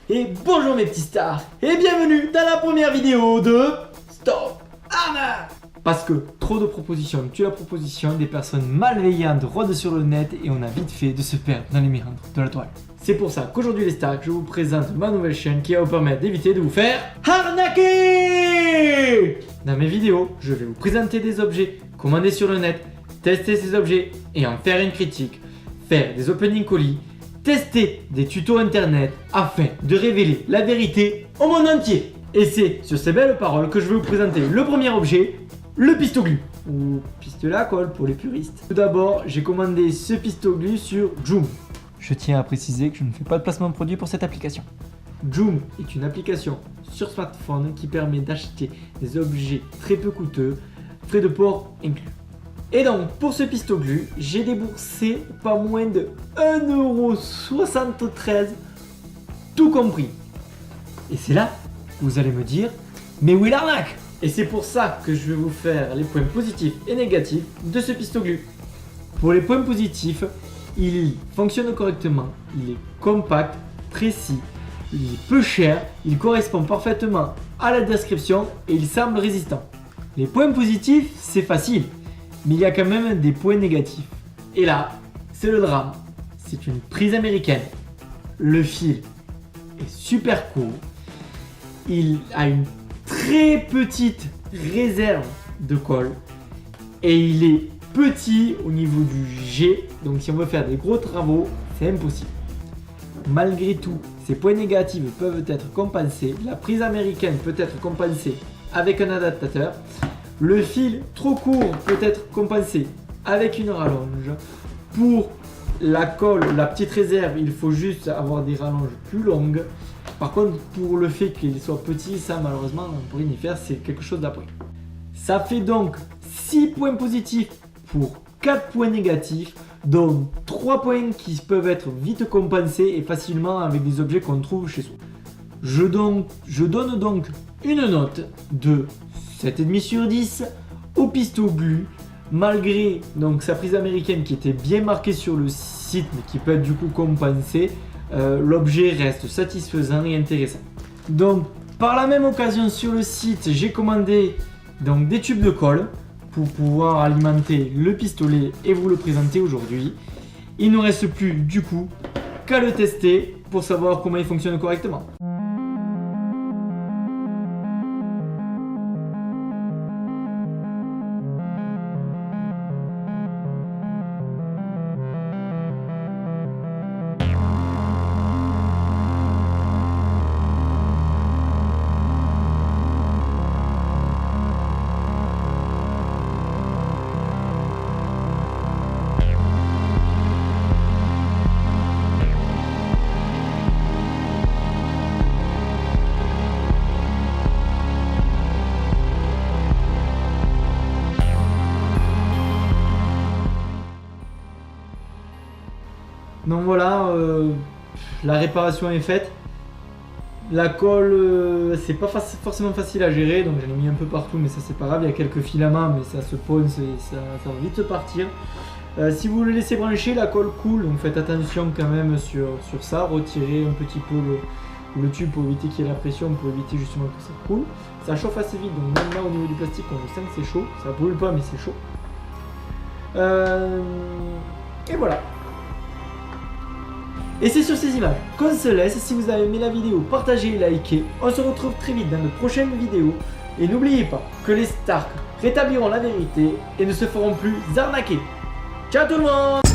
Et bonjour mes petits stars, et bienvenue dans la première vidéo de Stop Arnaque. Parce que trop de propositions tue la proposition, des personnes malveillantes rôdent sur le net et on a vite fait de se perdre dans les méandres de la toile. C'est pour ça qu'aujourd'hui les stars, je vous présente ma nouvelle chaîne qui va vous permettre d'éviter de vous faire arnaquer. Dans mes vidéos, je vais vous présenter des objets commandés sur le net, tester ces objets et en faire une critique, faire des opening colis, tester des tutos internet afin de révéler la vérité au monde entier. Et c'est sur ces belles paroles que je vais vous présenter le premier objet, le Pistoglu, ou pistolet à colle pour les puristes. Tout d'abord, j'ai commandé ce Pistoglu sur Joom. Je tiens à préciser que je ne fais pas de placement de produit pour cette application. Joom est une application sur smartphone qui permet d'acheter des objets très peu coûteux, frais de port inclus. Et donc pour ce Pistoglu, j'ai déboursé pas moins de 1,73€, tout compris. Et c'est là que vous allez me dire, mais où est l'arnaque? Et c'est pour ça que je vais vous faire les points positifs et négatifs de ce Pistoglu. Pour les points positifs, il fonctionne correctement, il est compact, précis, il est peu cher, il correspond parfaitement à la description et il semble résistant. Les points positifs, c'est facile. Mais il y a quand même des points négatifs. Et là, c'est le drame. C'est une prise américaine. Le fil est super court. Il a une très petite réserve de colle. Et il est petit au niveau du jet. Donc si on veut faire des gros travaux, c'est impossible. Malgré tout, ces points négatifs peuvent être compensés. La prise américaine peut être compensée avec un adaptateur. Le fil trop court peut être compensé avec une rallonge. Pour la colle, la petite réserve, il faut juste avoir des rallonges plus longues. Par contre, pour le fait qu'il soit petit, ça malheureusement, on ne peut rien y faire, c'est quelque chose d'après. Ça fait donc 6 points positifs pour 4 points négatifs, dont 3 points qui peuvent être vite compensés et facilement avec des objets qu'on trouve chez soi. Je donne donc une note de 7,5 sur 10 au Pistoglu, malgré donc sa prise américaine qui était bien marquée sur le site mais qui peut être du coup compensée, l'objet reste satisfaisant et intéressant. Donc par la même occasion sur le site j'ai commandé donc des tubes de colle pour pouvoir alimenter le pistolet et vous le présenter aujourd'hui. Il ne reste plus du coup qu'à le tester pour savoir comment il fonctionne correctement. Donc voilà, la réparation est faite. La colle, c'est pas forcément facile à gérer, donc j'en ai mis un peu partout, mais ça c'est pas grave. Il y a quelques filaments, mais ça se ponce et ça va vite partir. Si vous le laissez brancher, la colle coule, donc faites attention quand même sur ça. Retirez un petit peu le tube pour éviter qu'il y ait la pression, pour éviter justement que ça coule. Ça chauffe assez vite, donc même là au niveau du plastique, on sent que c'est chaud. Ça brûle pas, mais c'est chaud. Et voilà. Et c'est sur ces images qu'on se laisse. Si vous avez aimé la vidéo, partagez, likez. On se retrouve très vite dans de prochaines vidéos. Et n'oubliez pas que les Stark rétabliront la vérité et ne se feront plus arnaquer. Ciao tout le monde!